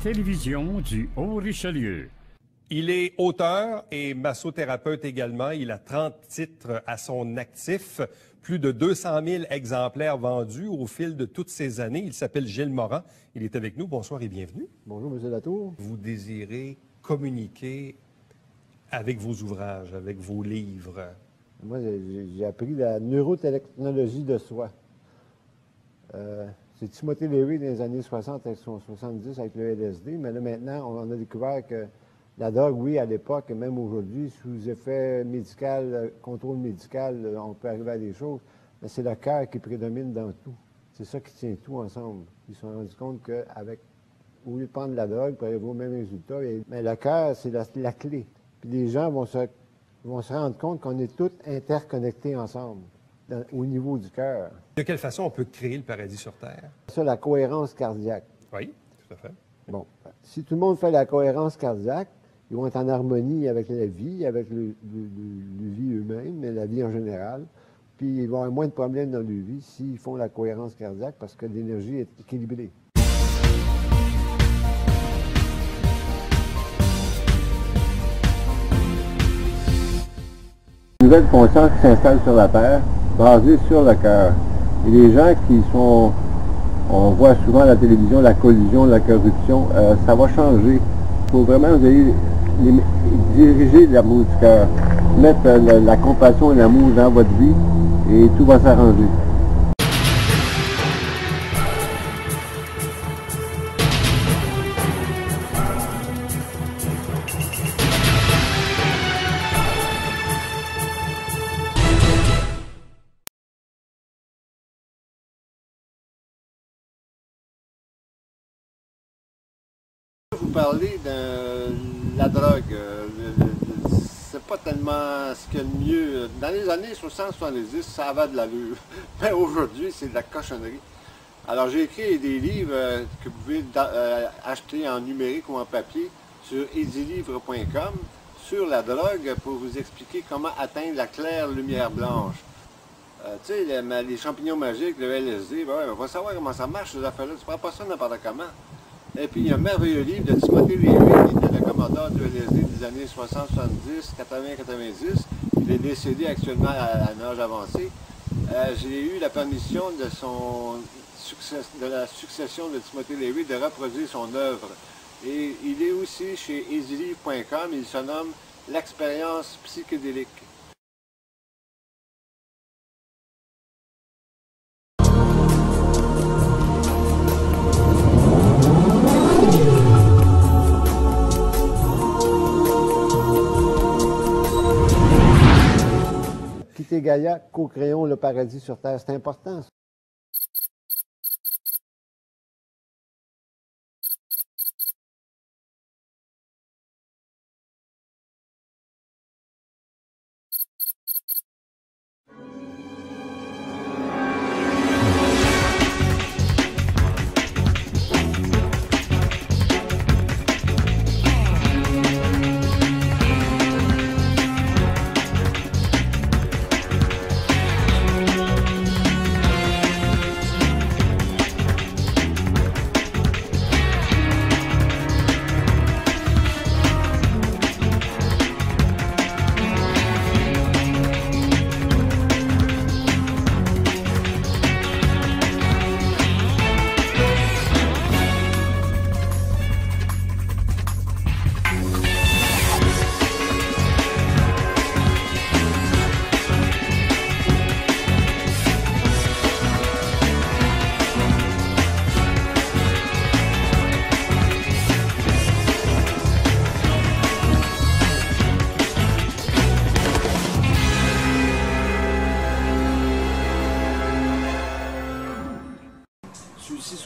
Télévision du Haut-Richelieu. Il est auteur et massothérapeute également. Il a 30 titres à son actif, plus de 200 000 exemplaires vendus au fil de toutes ces années. Il s'appelle Gilles Morand. Il est avec nous. Bonsoir et bienvenue. Bonjour, M. Latour. Vous désirez communiquer avec vos ouvrages, avec vos livres. Moi, j'ai appris la neurotechnologie de soi. C'est Timothée Leary dans les années 60 et 70 avec le LSD, mais là maintenant, on a découvert que la drogue, oui, à l'époque, et même aujourd'hui, sous effet médical, contrôle médical, on peut arriver à des choses, mais c'est le cœur qui prédomine dans tout. C'est ça qui tient tout ensemble. Ils se sont rendus compte qu'avec, au lieu de prendre la drogue pour arriver au même résultat, mais le cœur, c'est la clé. Puis les gens vont se rendre compte qu'on est tous interconnectés ensemble. Au niveau du cœur. De quelle façon on peut créer le paradis sur Terre? Ça, la cohérence cardiaque. Oui, tout à fait. Bon, si tout le monde fait la cohérence cardiaque, ils vont être en harmonie avec la vie, avec le vie eux-mêmes, mais la vie en général. Puis ils vont avoir moins de problèmes dans leur vie s'ils font la cohérence cardiaque parce que l'énergie est équilibrée. Une nouvelle conscience qui s'installe sur la Terre, basée sur le cœur. Et les gens qui sont, on voit souvent à la télévision la collusion, la corruption, ça va changer. Il faut vraiment vous allez diriger l'amour du cœur, mettre la compassion et l'amour dans votre vie et tout va s'arranger. Vous parlez de la drogue. C'est pas tellement ce qu'il y a de mieux. Dans les années 60-70, ça avait de l'allure. Mais aujourd'hui, c'est de la cochonnerie. Alors, j'ai écrit des livres que vous pouvez acheter en numérique ou en papier sur edilivre.com sur la drogue pour vous expliquer comment atteindre la claire lumière blanche. Tu sais, les champignons magiques, le LSD, on va savoir comment ça marche, ces affaires-là. Tu ne prends pas ça n'importe comment. Et puis, il y a un merveilleux livre de Timothée Leary, qui était le commandant du LSD des années 60, 70, 80, 90. Il est décédé actuellement à un âge avancé. J'ai eu la permission de la succession de Timothée Leary de reproduire son œuvre. Et il est aussi chez easylivre.com, il se nomme « L'expérience psychédélique ». Quitter Gaïa, co-créons le paradis sur Terre. C'est important, ça.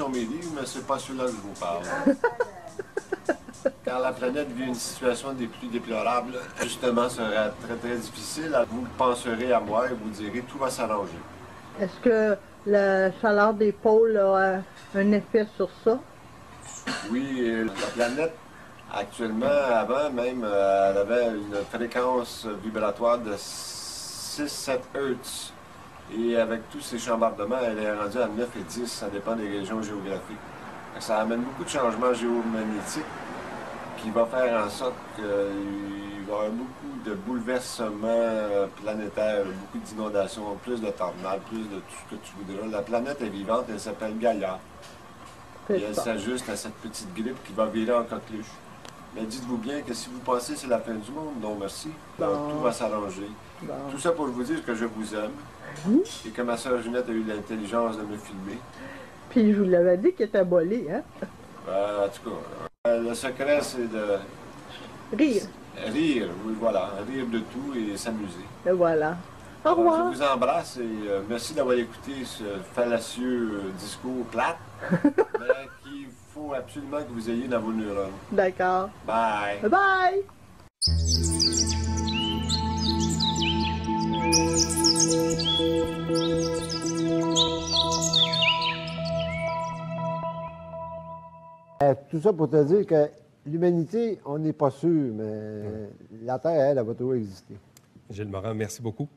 sur mes livres, mais c'est pas celui-là que je vous parle. Car la planète vit une situation des plus déplorables, justement, sera très très difficile. Vous penserez à moi et vous direz tout va s'arranger. Est-ce que la chaleur des pôles a un effet sur ça? Oui, et la planète, actuellement, avant même, elle avait une fréquence vibratoire de 6-7 Hz. Et avec tous ces chambardements, elle est rendue à 9 et 10, ça dépend des régions géographiques. Ça amène beaucoup de changements géomagnétiques qui va faire en sorte qu'il va y avoir beaucoup de bouleversements planétaires, beaucoup d'inondations, plus de tornades, plus de tout ce que tu voudras. La planète est vivante, elle s'appelle Gaïa. Et elle s'ajuste à cette petite grippe qui va virer en coqueluche. Mais dites-vous bien que si vous pensez que c'est la fin du monde, non merci, tout va s'arranger. Tout ça pour vous dire que je vous aime et que ma soeur Ginette a eu l'intelligence de me filmer. Puis je vous l'avais dit qu'il était abolé, hein? En tout cas, le secret c'est de... Rire. Rire, oui voilà, rire de tout et s'amuser. Et voilà. Au Alors, revoir. je vous embrasse et merci d'avoir écouté ce fallacieux discours plate, mais qu'il faut absolument que vous ayez dans vos neurones. D'accord. Bye! Bye bye! Tout ça pour te dire que l'humanité, on n'est pas sûr, mais la Terre, elle va toujours exister. Gilles Morin, merci beaucoup.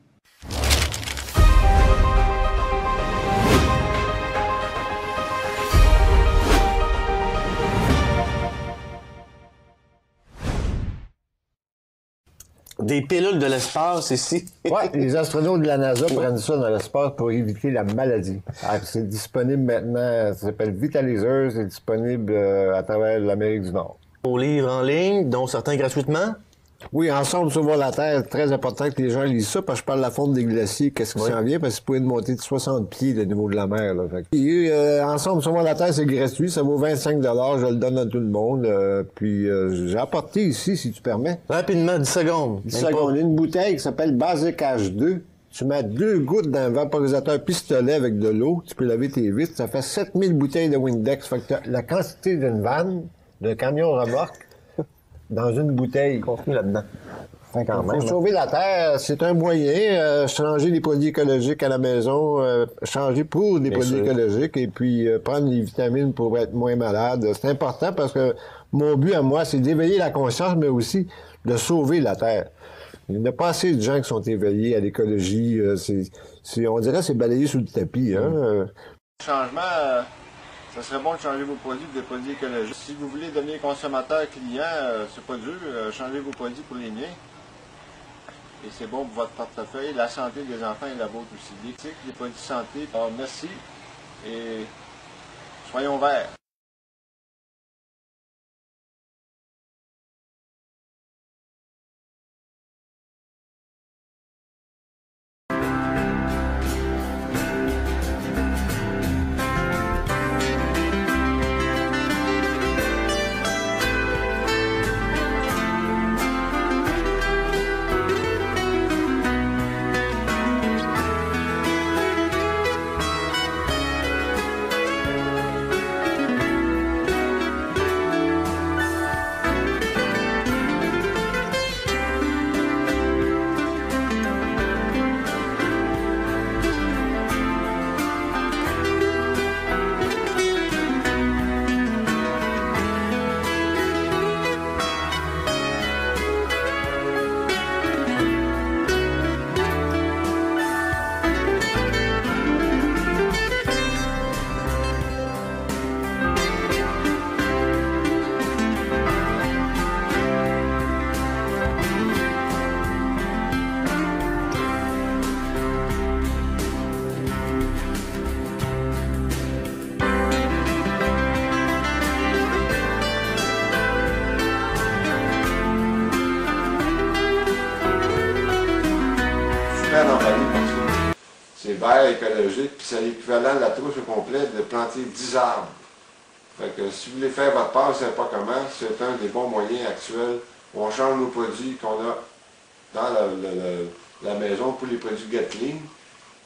Des pilules de l'espace ici. Oui, les astronautes de la NASA prennent ça dans l'espace pour éviter la maladie. C'est disponible maintenant, ça s'appelle Vitalizer, c'est disponible à travers l'Amérique du Nord. Aux livres en ligne, dont certains gratuitement. Oui, Ensemble sauvons la Terre, très important que les gens lisent ça, parce que je parle de la fonte des glaciers, qu'est-ce qui s'en vient, parce que c'est une montée de 60 pieds le niveau de la mer. Là, fait. Ensemble sauvons la Terre, c'est gratuit, ça vaut 25 $, je le donne à tout le monde. J'ai apporté ici, si tu permets. Rapidement, 10 secondes. 10 secondes. Une bouteille qui s'appelle Basic H2. Tu mets 2 gouttes dans un vaporisateur pistolet avec de l'eau, tu peux laver tes vitres, ça fait 7000 bouteilles de Windex. Fait que t'as la quantité d'une vanne, d'un camion remorque, dans une bouteille. Contenu là-dedans. Il faut sauver la Terre, c'est un moyen. Changer les produits écologiques à la maison, changer pour des produits écologiques et puis prendre les vitamines pour être moins malade. C'est important parce que mon but à moi, c'est d'éveiller la conscience, mais aussi de sauver la Terre. Il n'y a pas assez de gens qui sont éveillés à l'écologie. On dirait que c'est balayé sous le tapis. Hein? Changement, ça serait bon de changer vos produits pour des produits écologiques. Si vous voulez devenir consommateur client, c'est pas dur, changez vos produits pour les miens. Et c'est bon pour votre portefeuille, la santé des enfants et la vôtre aussi. L'éthique, les produits santé. Alors merci et soyons verts. C'est vert écologique, puis c'est l'équivalent de la trousse au complet de planter 10 arbres. Fait que si vous voulez faire votre part, vous ne savez pas comment, c'est un des bons moyens actuels où on change nos produits qu'on a dans la maison pour les produits Gatling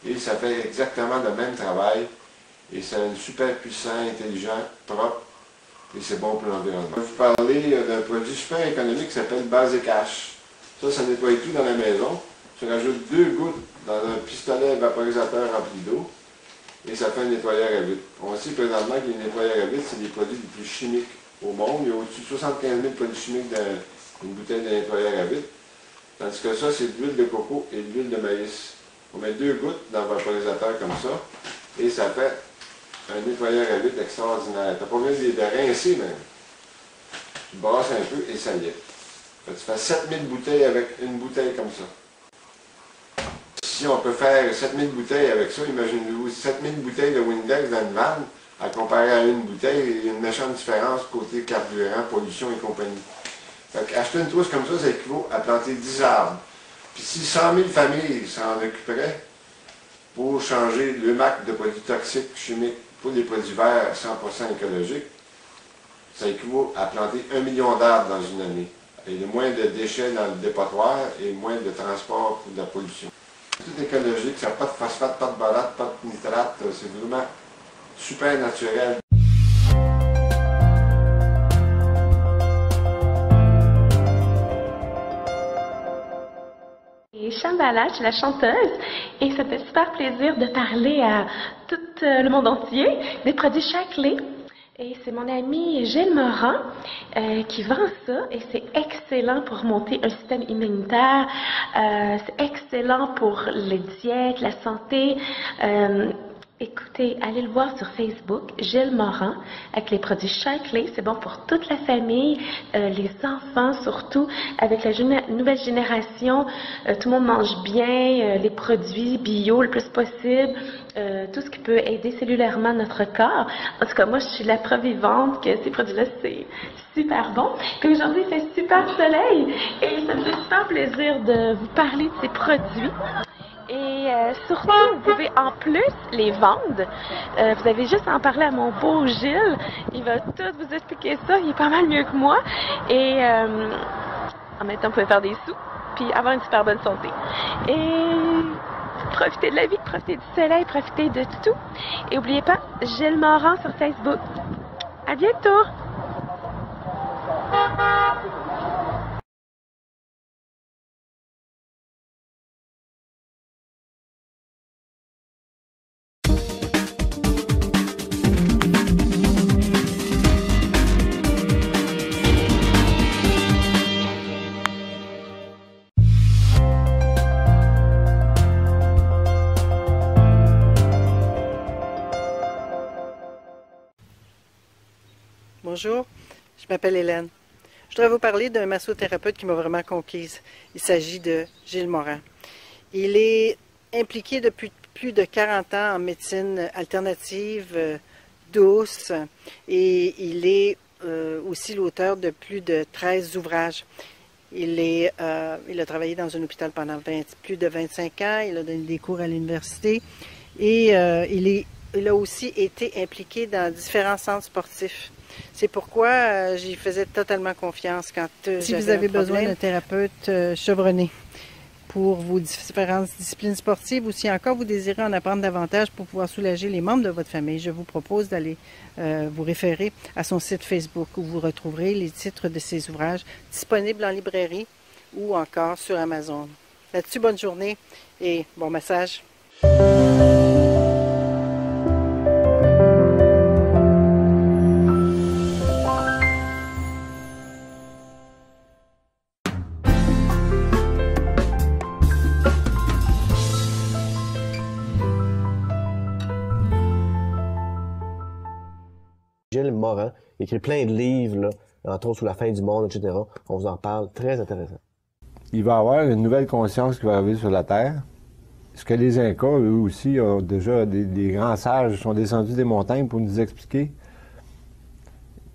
et ça fait exactement le même travail Et c'est un super puissant, intelligent, propre, et c'est bon pour l'environnement. Je vais vous parler d'un produit super économique qui s'appelle Basic Ash. Ça nettoie tout dans la maison. Tu rajoutes 2 gouttes dans un pistolet vaporisateur rempli d'eau, et ça fait un nettoyeur à vitre. On sait présentement que les nettoyeurs à vitre, c'est les produits les plus chimiques au monde. Il y a au-dessus de 75 000 produits chimiques dans une bouteille de nettoyeur à vitre. Tandis que ça, c'est de l'huile de coco et de l'huile de maïs. On met 2 gouttes dans le vaporisateur comme ça, et ça fait un nettoyeur à vitre extraordinaire. Tu n'as pas besoin de rincer même. Tu brasses un peu et ça y est. Tu fais 7000 bouteilles avec une bouteille comme ça. Si on peut faire 7000 bouteilles avec ça, imaginez-vous 7000 bouteilles de Windex dans une vanne, à comparer à une bouteille, il y a une méchante différence côté carburant, pollution et compagnie. Fait qu'acheter une trousse comme ça équivaut à planter 10 arbres. Puis si 100 000 familles s'en occuperaient pour changer le MAC de produits toxiques, chimiques, pour les produits verts 100% écologiques, ça équivaut à planter 1 million d'arbres dans une année. Et il y a moins de déchets dans le dépotoir et moins de transport pour de la pollution. Tout écologique, ça n'a pas de phosphate, pas de bolate, pas de nitrate, c'est vraiment super naturel. Shambhala, je suis la chanteuse et ça fait super plaisir de parler à tout le monde entier des produits Shaklee. Et c'est mon ami Gilles Morin qui vend ça et c'est excellent pour monter un système immunitaire, c'est excellent pour les diètes, la santé. Écoutez, allez le voir sur Facebook, Gilles Morin, avec les produits Shaklee. C'est bon pour toute la famille, les enfants surtout. Avec la nouvelle génération, tout le monde mange bien, les produits bio le plus possible, tout ce qui peut aider cellulairement notre corps. En tout cas, moi, je suis la preuve vivante que ces produits-là, c'est super bon. Puis aujourd'hui, il fait super soleil et ça me fait super plaisir de vous parler de ces produits. Et surtout, vous pouvez en plus les vendre. Vous avez juste à en parler à mon beau Gilles. Il va tout vous expliquer ça. Il est pas mal mieux que moi. Et en même temps, vous pouvez faire des sous puis avoir une super bonne santé. Et profitez de la vie, profitez du soleil, profitez de tout. Et n'oubliez pas, Gilles Morin sur Facebook. À bientôt! Bonjour, je m'appelle Hélène. Je voudrais vous parler d'un massothérapeute qui m'a vraiment conquise. Il s'agit de Gilles Morin. Il est impliqué depuis plus de 40 ans en médecine alternative, douce, et il est aussi l'auteur de plus de 13 ouvrages. Il a travaillé dans un hôpital pendant plus de 25 ans, il a donné des cours à l'université et il a aussi été impliqué dans différents centres sportifs. C'est pourquoi j'y faisais totalement confiance quand si vous avez besoin d'un thérapeute chevronné pour vos différentes disciplines sportives ou si encore vous désirez en apprendre davantage pour pouvoir soulager les membres de votre famille, je vous propose d'aller vous référer à son site Facebook où vous retrouverez les titres de ses ouvrages disponibles en librairie ou encore sur Amazon. Là-dessus, bonne journée et bon massage. Gilles Morin écrit plein de livres, là, entre autres sur la fin du monde, etc. On vous en parle, très intéressant. Il va y avoir une nouvelle conscience qui va arriver sur la Terre. Ce que les Incas, eux aussi, ont déjà des grands sages, sont descendus des montagnes pour nous expliquer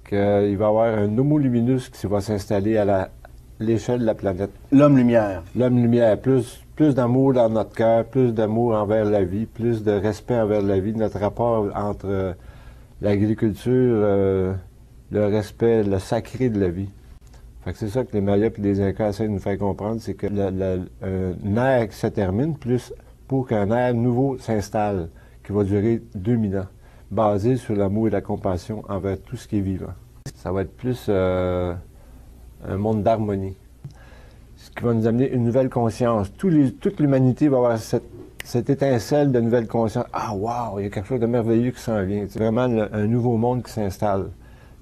qu'il va y avoir un homo luminus qui va s'installer à l'échelle de la planète. L'homme-lumière. L'homme-lumière. Plus d'amour dans notre cœur, plus d'amour envers la vie, plus de respect envers la vie, notre rapport entre l'agriculture, le respect, le sacré de la vie. Fait que c'est ça que les Mayas et les Incas essaient de nous faire comprendre, c'est que une ère qui se termine, plus pour qu'un ère nouveau s'installe, qui va durer 2000 ans. basé sur l'amour et la compassion envers tout ce qui est vivant. Ça va être plus un monde d'harmonie. Ce qui va nous amener une nouvelle conscience. Toute l'humanité va avoir cette étincelle de nouvelle conscience. Ah, wow, il y a quelque chose de merveilleux qui s'en vient. C'est vraiment un nouveau monde qui s'installe.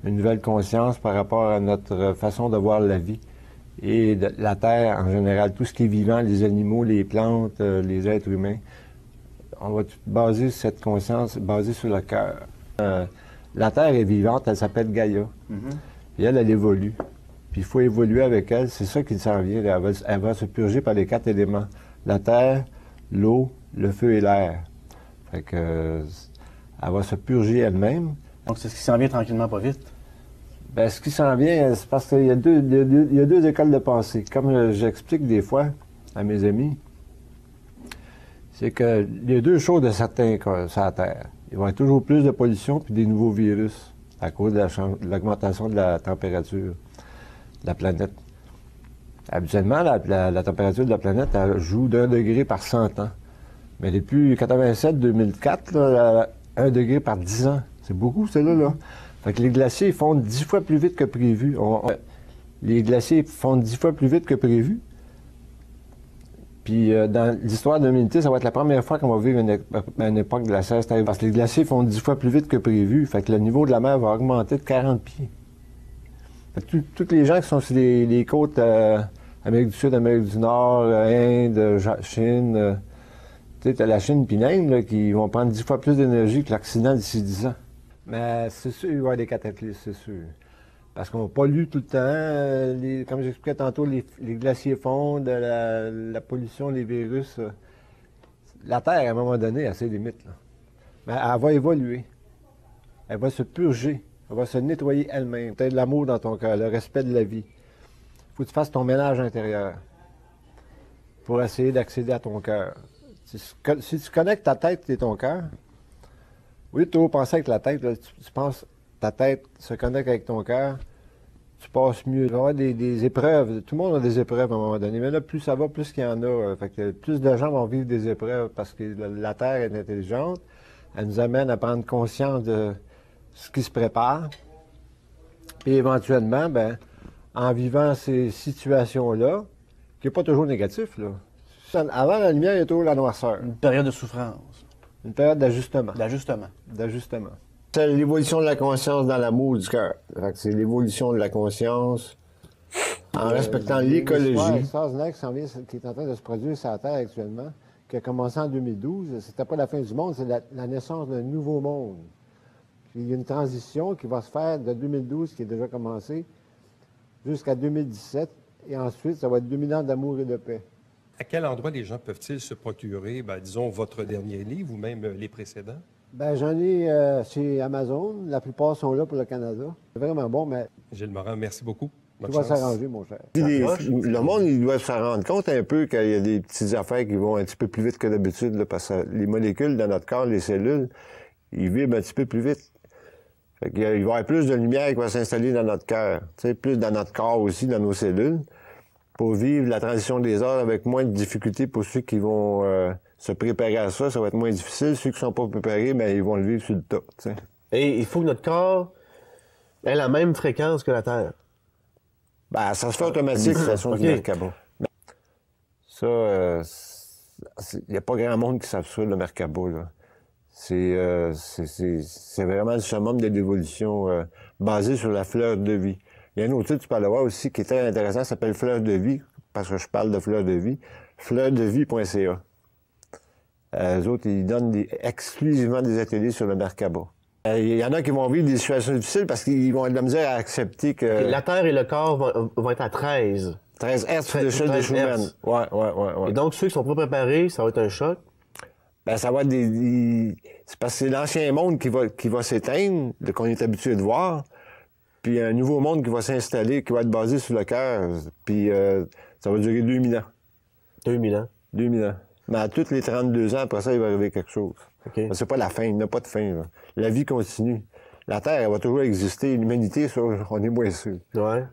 Une nouvelle conscience par rapport à notre façon de voir la vie et de la Terre en général. Tout ce qui est vivant, les animaux, les plantes, les êtres humains. On va baser cette conscience basée sur le cœur. La Terre est vivante, elle s'appelle Gaïa. Et elle évolue. Puis il faut évoluer avec elle, c'est ça qui s'en vient. Elle va se purger par les 4 éléments. La terre, l'eau, le feu et l'air. Fait que elle va se purger elle-même. Donc c'est ce qui s'en vient tranquillement, pas vite? Bien, ce qui s'en vient, c'est parce qu'il y a deux écoles de pensée. Comme j'explique des fois à mes amis, c'est qu'il y a 2 choses de certains cas sur la Terre. Il va y avoir toujours plus de pollution puis des nouveaux virus à cause de l'augmentation de la température de la planète. Habituellement, la température de la planète elle joue d'1 degré par 100 ans. Mais depuis 87-2004, 1 degré par 10 ans. C'est beaucoup, celle-là. Fait que les glaciers fondent 10 fois plus vite que prévu. Les glaciers fondent 10 fois plus vite que prévu. Puis dans l'histoire de l'humanité, ça va être la première fois qu'on va vivre une époque glaciaire. Parce que les glaciers fondent 10 fois plus vite que prévu. Fait que le niveau de la mer va augmenter de 40 pieds. Tous les gens qui sont sur les côtes Amérique du Sud, Amérique du Nord, Inde, Chine, tu sais, t'as la Chine puis l'Inde qui vont prendre 10 fois plus d'énergie que l'Occident d'ici 10 ans. Mais c'est sûr, il va y avoir des cataclysmes, c'est sûr. Parce qu'on pollue tout le temps. Comme j'expliquais tantôt, les glaciers fondent, la pollution, les virus. La Terre, à un moment donné, a ses limites. Là. Mais elle va évoluer. Elle va se purger. Elle va se nettoyer elle-même. Tu as de l'amour dans ton cœur, le respect de la vie. Il faut que tu fasses ton ménage intérieur pour essayer d'accéder à ton cœur. Si tu connectes ta tête et ton cœur, au lieu de toujours penser avec la tête, là, tu penses ta tête se connecte avec ton cœur, tu passes mieux. Il va y avoir des épreuves. Tout le monde a des épreuves à un moment donné. Mais là, plus ça va, plus qu'il y en a. Fait que plus de gens vont vivre des épreuves parce que la Terre est intelligente. Elle nous amène à prendre conscience de ce qui se prépare. Et éventuellement, ben, en vivant ces situations-là, qui n'est pas toujours négatif, là. Avant la lumière, il y a toujours la noirceur. Une période de souffrance. Une période d'ajustement. D'ajustement. C'est l'évolution de la conscience dans l'amour du cœur. C'est l'évolution de la conscience en respectant l'écologie. L'histoire extraordinaire qui est en train de se produire sur la Terre actuellement, qui a commencé en 2012, c'était pas la fin du monde, c'est la naissance d'un nouveau monde. Puis il y a une transition qui va se faire de 2012, qui est déjà commencée, jusqu'à 2017, et ensuite, ça va être 2000 ans d'amour et de paix. À quel endroit les gens peuvent-ils se procurer, disons, votre dernier livre ou même les précédents? Ben, j'en ai chez Amazon. La plupart sont là pour le Canada. C'est vraiment bon, mais... Gilles Morin, merci beaucoup. Tout va s'arranger, mon cher. Le monde, il doit se rendre compte un peu qu'il y a des petites affaires qui vont un petit peu plus vite que d'habitude, là, parce que les molécules dans notre corps, les cellules, ils vibrent un petit peu plus vite. Fait qu'il va y avoir plus de lumière qui va s'installer dans notre cœur, plus dans notre corps aussi, dans nos cellules, pour vivre la transition des heures avec moins de difficultés pour ceux qui vont se préparer à ça. Ça va être moins difficile. Ceux qui ne sont pas préparés, bien, ils vont le vivre sur le tas. T'sais. Et il faut que notre corps ait la même fréquence que la Terre. Ben, ça se fait automatique, de façon du Merkaba. Ça, il n'y a pas grand monde qui savent ça, le Merkaba, là. C'est vraiment le summum de l'évolution basé sur la fleur de vie. Il y a un autre titre, tu peux le voir aussi, qui est très intéressant, ça s'appelle Fleur de vie, parce que je parle de fleur de vie. Fleurdevie.ca. Eux autres, ils donnent exclusivement des ateliers sur le Merkaba. Il y en a qui vont vivre des situations difficiles parce qu'ils vont avoir de la misère à accepter que... La Terre et le corps vont être à 13. 13 Hertz de l'échelle de Schumann. Ouais. Et donc, ceux qui sont pas préparés, ça va être un choc. Ben, ça va être c'est parce que c'est l'ancien monde qui va s'éteindre, qu'on est habitué de voir, puis un nouveau monde qui va s'installer, qui va être basé sur le cœur, puis ça va durer 2000 ans. 2000 ans? 2000 ans. Mais à tous les 32 ans, après ça, il va arriver quelque chose. Okay. C'est pas la fin, il n'y a pas de fin. Là. La vie continue. La Terre, elle va toujours exister. L'humanité, ça, on est moins sûr. Ouais.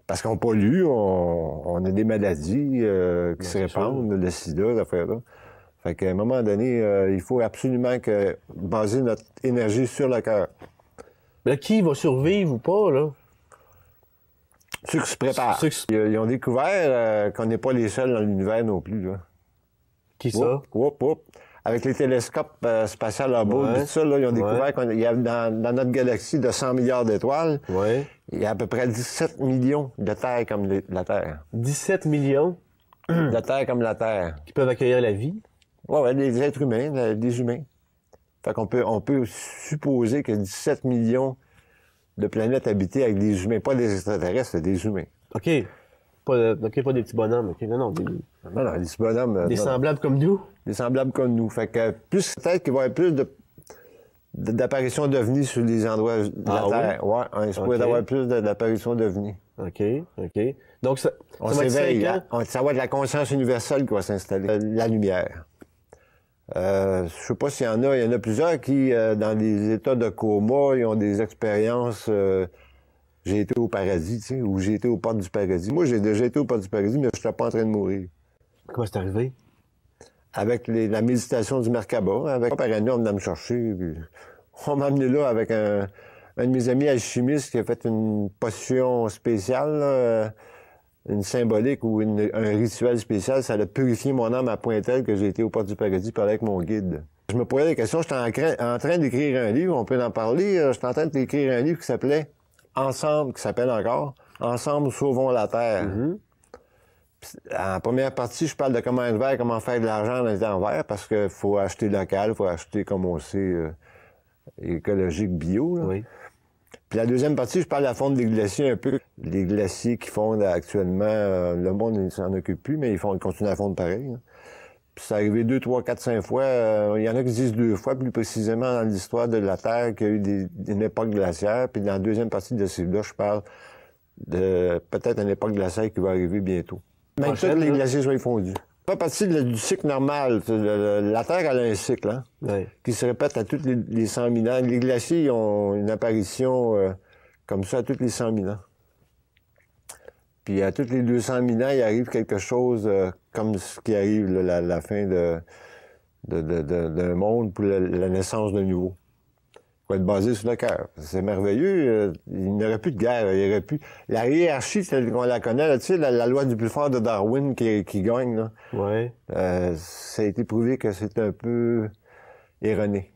Parce qu'on pollue, on a des maladies qui se répandent, le sida, cette affaire-là. Fait qu'à un moment donné, il faut absolument baser notre énergie sur le cœur. Mais là, qui va survivre ou pas, là? Ceux qui se préparent. Ils ont découvert qu'on n'est pas les seuls dans l'univers non plus, là. Qui ça? Avec les télescopes spatials Hubble, tout ça, là, ils ont découvert qu'il y a dans notre galaxie de 100 milliards d'étoiles, il y a à peu près 17 millions de terres comme la Terre. 17 millions? De terres comme la Terre. Qui peuvent accueillir la vie? Oui, des êtres humains, des humains. Fait qu'on peut supposer que 17 millions de planètes habitées avec des humains, pas des extraterrestres, des humains. OK. Pas des petits bonhommes, OK? Non, des petits bonhommes. Des semblables comme nous? Des semblables comme nous. Fait que peut-être qu'il va y avoir plus d'apparitions d'ovnis sur les endroits de la Terre. Ouais, il se pourrait avoir plus d'apparitions d'ovnis. OK. Donc, ça va s'éveille. Ça va être la conscience universelle qui va s'installer. La lumière. Je sais pas s'il y en a plusieurs qui, dans des états de coma, ils ont des expériences. J'ai été au paradis, tu sais, ou j'ai été aux portes du paradis. Moi, j'ai déjà été aux portes du paradis, mais je n'étais pas en train de mourir. Comment c'est arrivé? Avec la méditation du Merkaba. Par année, on venait me chercher. Puis on m'a amené là avec un de mes amis alchimistes qui a fait une potion spéciale, là, une symbolique ou un rituel spécial. Ça a purifié mon âme à point tel que j'ai été aux portes du paradis parler avec mon guide. Je me posais des questions. J'étais en train d'écrire un livre, on peut en parler. J'étais en train d'écrire un livre qui s'appelait Ensemble, qui s'appelle encore Ensemble, sauvons la Terre. En première partie, je parle de comment être vert, comment faire de l'argent dans les temps verts, parce qu'il faut acheter local, il faut acheter, comme on sait, écologique, bio. Là. Oui. Puis la deuxième partie, je parle de la fonte des glaciers un peu. Les glaciers qui fondent actuellement, le monde ne s'en occupe plus, mais ils continuent à fondre pareil. Là. Puis c'est arrivé 2, 3, 4, 5 fois. Il y en a qui disent 2 fois, plus précisément dans l'histoire de la Terre, qu'il y a eu une époque glaciaire. Puis dans la deuxième partie de ce livre-là, je parle de peut-être une époque glaciaire qui va arriver bientôt. Même tous les glaciers soient fondus. Pas partie du cycle normal. La Terre, elle a un cycle, hein, qui se répète à tous les 100 000 ans. Les glaciers ont une apparition comme ça à tous les 100 000 ans. Puis à tous les 200 000 ans, il arrive quelque chose comme ce qui arrive, là, la fin d'un monde pour la naissance d'un nouveau. Il faut être basé sur le cœur. C'est merveilleux. Il n'y aurait plus de guerre. Il y aurait plus... La hiérarchie, telle qu'on la connaît, là, tu sais, la loi du plus fort de Darwin qui gagne, là, ça a été prouvé que c'est un peu erroné.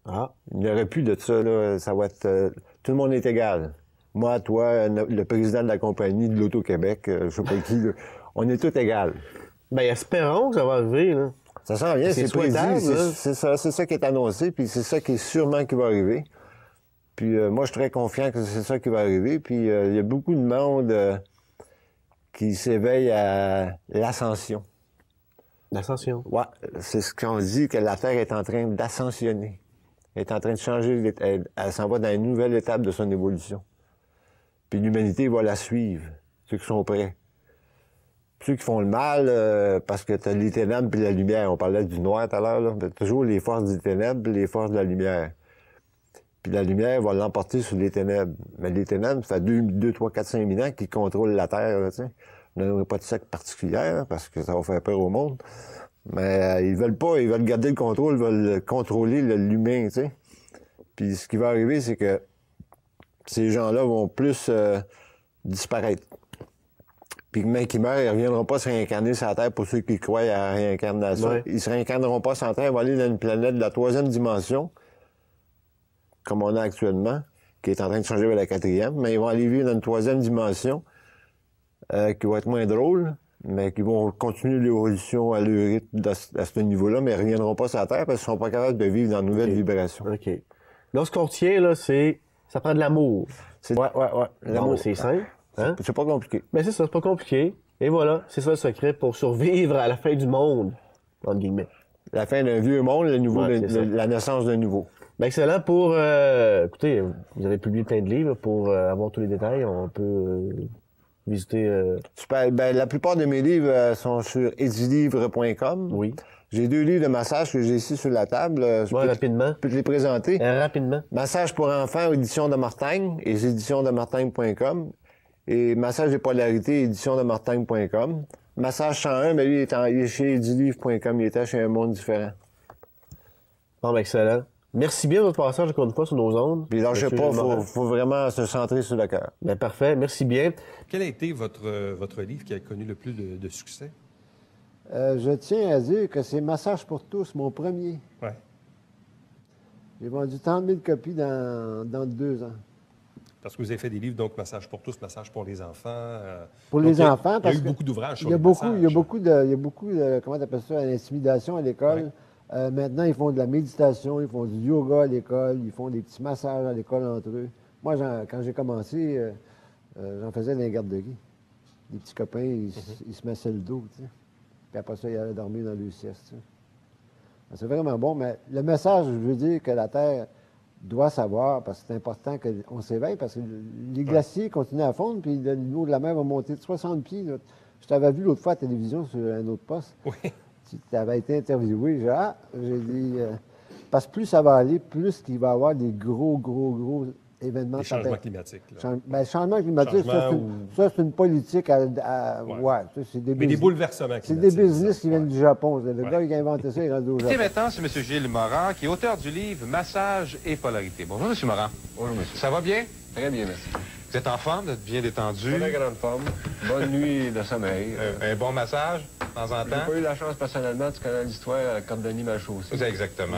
Il n'y aurait plus de ça. Là. Ça va être... tout le monde est égal. Moi, toi, le président de la compagnie de l'Auto-Québec, je sais pas qui, on est tous égaux. Ben, espérons que ça va arriver, là. Ça s'en vient, c'est prédit, c'est ça qui est annoncé, puis c'est ça qui est sûrement qui va arriver. Puis moi, je suis très confiant que c'est ça qui va arriver, puis il y a beaucoup de monde qui s'éveille à l'ascension. L'ascension? Ouais, c'est ce qu'on dit, que la Terre est en train d'ascensionner. Elle est en train de changer, elle s'en va dans une nouvelle étape de son évolution. Puis l'humanité va la suivre, ceux qui sont prêts. Ceux qui font le mal, parce que tu as les ténèbres et la lumière. On parlait du noir tout à l'heure, là. T'as toujours les forces des ténèbres et les forces de la lumière. Puis la lumière va l'emporter sur les ténèbres. Mais les ténèbres, ça fait 2, 3, 4, 5 000 ans qu'ils contrôlent la Terre, là, tu sais. On n'aurait pas de secte particulière, hein, parce que ça va faire peur au monde. Mais ils veulent pas, ils veulent garder le contrôle, ils veulent contrôler l'humain, tu sais. Puis ce qui va arriver, c'est que ces gens-là vont plus disparaître. Puis même qu'ils meurent, ils ne reviendront pas se réincarner sur la Terre pour ceux qui croient à la réincarnation. Ouais. Ils ne se réincarneront pas sur la Terre, ils vont aller dans une planète de la 3e dimension, comme on a actuellement, qui est en train de changer vers la 4e, mais ils vont aller vivre dans une 3e dimension qui va être moins drôle, mais qui vont continuer l'évolution à leur rythme à ce niveau-là, mais ils ne reviendront pas sur la Terre parce qu'ils ne sont pas capables de vivre dans de nouvelles vibrations. OK. Donc, ce qu'on retient, là, c'est... Ça prend de l'amour. Ouais. L'amour, c'est simple. Hein? C'est pas compliqué. Mais c'est ça, c'est pas compliqué. Et voilà, c'est ça le secret pour survivre à la fin du monde, entre guillemets. La fin d'un vieux monde, la naissance d'un nouveau. Ben excellent pour... écoutez, vous avez publié plein de livres. Pour avoir tous les détails, on peut visiter... Super. Ben, la plupart de mes livres sont sur edilivre.com. Oui. J'ai 2 livres de massage que j'ai ici sur la table. Rapidement. Je peux te les présenter. Rapidement. Massage pour enfants, édition de Marteigne, et éditiondemarteigne.com. Et Massage et polarité, édition de Marteigne.com. Massage 101, mais lui, il est chez edulivre.com. Il était chez Un Monde Différent. Bon, ben, excellent. Merci bien de votre passage, encore une fois, sur nos ondes. Puis lâchez pas, faut vraiment se centrer sur le cœur. Ben, parfait, merci bien. Quel a été votre livre qui a connu le plus de succès? Je tiens à dire que c'est Massage pour tous, mon premier. Oui. J'ai vendu 30 000 copies dans 2 ans. Parce que vous avez fait des livres, donc Massage pour tous, Massage pour les enfants. Pour les enfants, parce qu'il y a eu beaucoup d'ouvrages sur il y a les beaucoup, massages. il y a beaucoup de, comment tu appelles ça, l'intimidation à l'école. Ouais. Maintenant, ils font de la méditation, ils font du yoga à l'école, ils font des petits massages à l'école entre eux. Moi, quand j'ai commencé, j'en faisais dans les garderies. Les petits copains, ils se massaient le dos, tu sais. Puis après ça, ils allaient dormir dans le sieste, tu sais. C'est vraiment bon, mais le message, je veux dire que la Terre doit savoir, parce que c'est important qu'on s'éveille, parce que les glaciers continuent à fondre, puis le niveau de la mer va monter de 60 pieds. Là. Je t'avais vu l'autre fois à la télévision sur un autre poste. Oui. Tu avais été interviewé. J'ai dit, parce que plus ça va aller, plus qu'il va y avoir des gros événements. Des changements climatiques. Changement climatique, ça, c'est une politique ouais, c'est des mais des bouleversements climatiques. C'est des business qui viennent du Japon. Le gars qui a inventé ça, il est rendu au Japon. Et maintenant, c'est M. Gilles Morand, qui est auteur du livre Massage et polarité. Bonjour, M. Morand. Bonjour, monsieur. Ça va bien? Très bien, merci. Vous êtes en forme, vous êtes bien détendu? Très grande forme. Bonne nuit de sommeil. Un bon massage, de temps en temps? J'ai pas eu la chance personnellement de connaître l'histoire à Cordonnier Malchaussée. Exactement.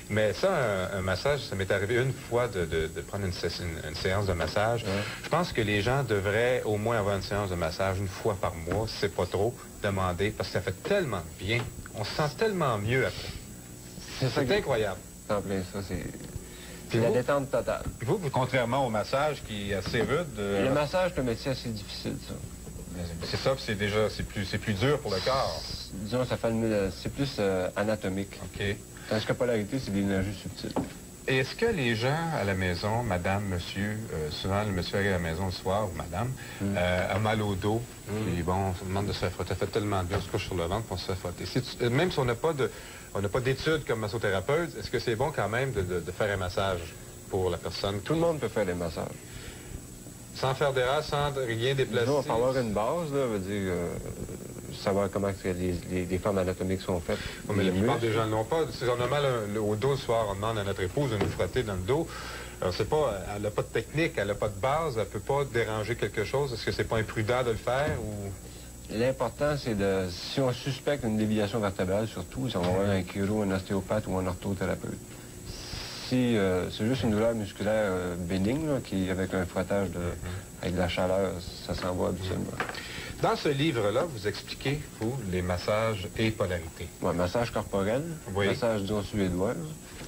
Mais ça, un massage, ça m'est arrivé une fois de prendre une séance de massage. Je pense que les gens devraient au moins avoir une séance de massage une fois par mois, si c'est pas trop, demander, parce que ça fait tellement bien. On se sent tellement mieux après. C'est incroyable. C'est en plein ça, c'est... Puis la détente totale. Vous, contrairement au massage qui est assez rude... Le massage, c'est un métier assez difficile, ça. C'est ça, c'est déjà, c'est plus dur pour le corps. Disons, c'est plus anatomique. OK. Tandis que la polarité, c'est de l'énergie subtile. Et est-ce que les gens à la maison, madame, monsieur, souvent le monsieur arrive à la maison le soir, ou madame, a mal au dos, et bon, on se demande de se faire frotter, ça fait tellement bien, on se couche sur le ventre, puis on se fait frotter. Même si on n'a pas d'études comme massothérapeute, est-ce que c'est bon quand même de faire un massage pour la personne? Tout le monde peut faire des massages. Sans faire d'erreur, sans rien déplacer? Disons, il faut avoir une base, là, veut dire, savoir comment les formes anatomiques sont faites. Oui, mais la plupart des gens ne l'ont pas. Si on a mal au dos le soir, on demande à notre épouse de nous frotter dans le dos. Alors, c'est pas, elle n'a pas de technique, elle n'a pas de base, elle ne peut pas déranger quelque chose. Est-ce que c'est pas imprudent de le faire ou... L'important, c'est si on suspecte une déviation vertébrale, surtout, si on va voir un chiro, un ostéopathe ou un orthothérapeute. Si c'est juste une douleur musculaire bénigne, là, qui, avec un frottage avec de la chaleur, ça s'en va habituellement. Dans ce livre-là, vous expliquez, vous, les massages et polarités. Oui, massage corporel, massage, disons, suédoise.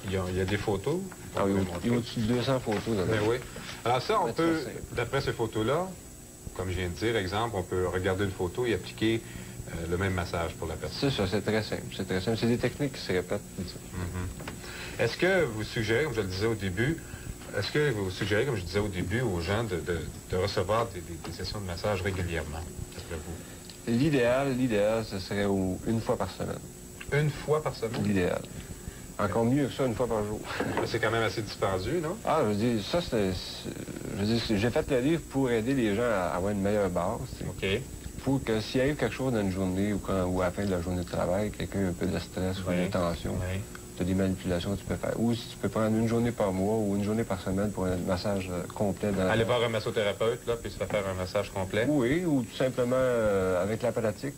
Il y a des photos? Ah oui, il y a au-dessus de 200 photos. Ben oui. Alors ça, on peut, d'après ces photos-là, comme je viens de dire, exemple, on peut regarder une photo et appliquer le même massage pour la personne. C'est ça, c'est très simple. C'est très simple. C'est des techniques qui se répètent. Est-ce que vous suggérez, comme je le disais au début, est-ce que vous suggérez, comme je disais au début, aux gens de recevoir des sessions de massage régulièrement, d'après vous? L'idéal, ce serait une fois par semaine. Une fois par semaine? L'idéal. Encore mieux que ça, une fois par jour. C'est quand même assez dispendieux, non? Ah, je veux dire, ça, j'ai fait le livre pour aider les gens à avoir une meilleure base. OK. Pour que s'il arrive quelque chose dans une journée ou à la fin de la journée de travail, quelqu'un a un peu de stress ou une tension, tu as des manipulations que tu peux faire. Ou si tu peux prendre une journée par mois ou une journée par semaine pour un massage complet. Aller voir un massothérapeute, là, puis se faire un massage complet? Oui, ou tout simplement avec la pratique.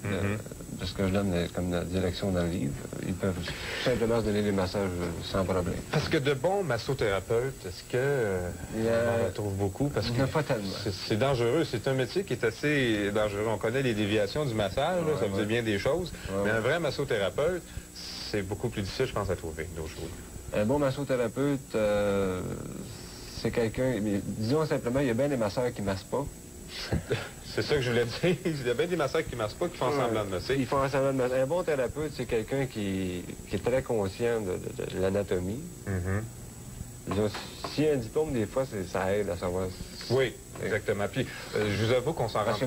De ce que je donne comme direction dans le livre, ils peuvent tout simplement se donner des massages sans problème. Parce que de bons massothérapeutes, est-ce que on en trouve beaucoup? Parce que pas tellement. C'est dangereux. C'est un métier qui est assez dangereux. On connaît les déviations du massage, là, ça veut dire bien des choses. Mais un vrai massothérapeute, c'est beaucoup plus difficile, je pense, à trouver d'autres choses. Un bon massothérapeute, c'est quelqu'un... Disons simplement, il y a bien des masseurs qui ne massent pas. C'est ça que je voulais dire. Il y a bien des masseurs qui ne massent pas, qui font semblant de masser. Ils font semblant de masser. Un bon thérapeute, c'est quelqu'un qui est très conscient de l'anatomie. S'il y a un diplôme, des fois, ça aide à savoir. Oui, exactement. Puis, je vous avoue qu'on s'en rend... Parce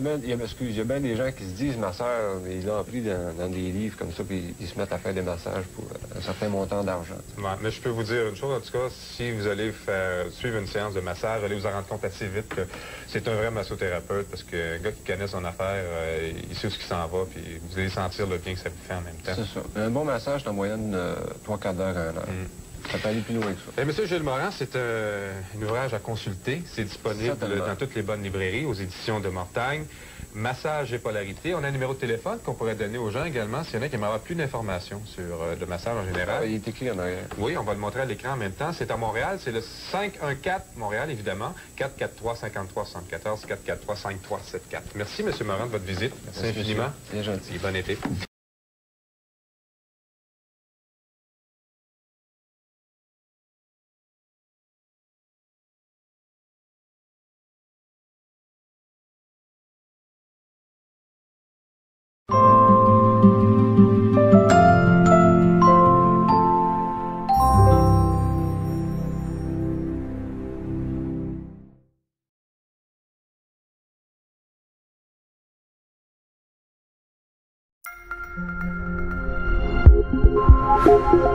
qu'il y a bien des gens qui se disent, ma soeur, ils l'ont appris dans des livres comme ça, puis ils se mettent à faire des massages pour un certain montant d'argent. Ouais, mais je peux vous dire une chose, en tout cas, si vous allez suivre une séance de massage, allez vous en rendre compte assez vite que c'est un vrai massothérapeute, parce que un gars qui connaît son affaire, il sait où il s'en va, puis vous allez sentir le bien que ça vous fait en même temps. C'est ça. Un bon massage, c'est en moyenne 3/4 d'heure à 1 heure. Ça peut aller plus loin que ça. Monsieur Gilles Morin, c'est un ouvrage à consulter. C'est disponible dans toutes les bonnes librairies, aux éditions de Mortagne. Massage et polarité. On a un numéro de téléphone qu'on pourrait donner aux gens également s'il y en a qui aimeraient avoir plus d'informations sur le massage en général. Il est écrit en arrière. Oui, on va le montrer à l'écran en même temps. C'est à Montréal. C'est le 514 Montréal, évidemment. 443-5374, 443-5374. Merci, M. Morin, de votre visite. Merci infiniment. C'est gentil. Bon été.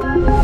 Thank you.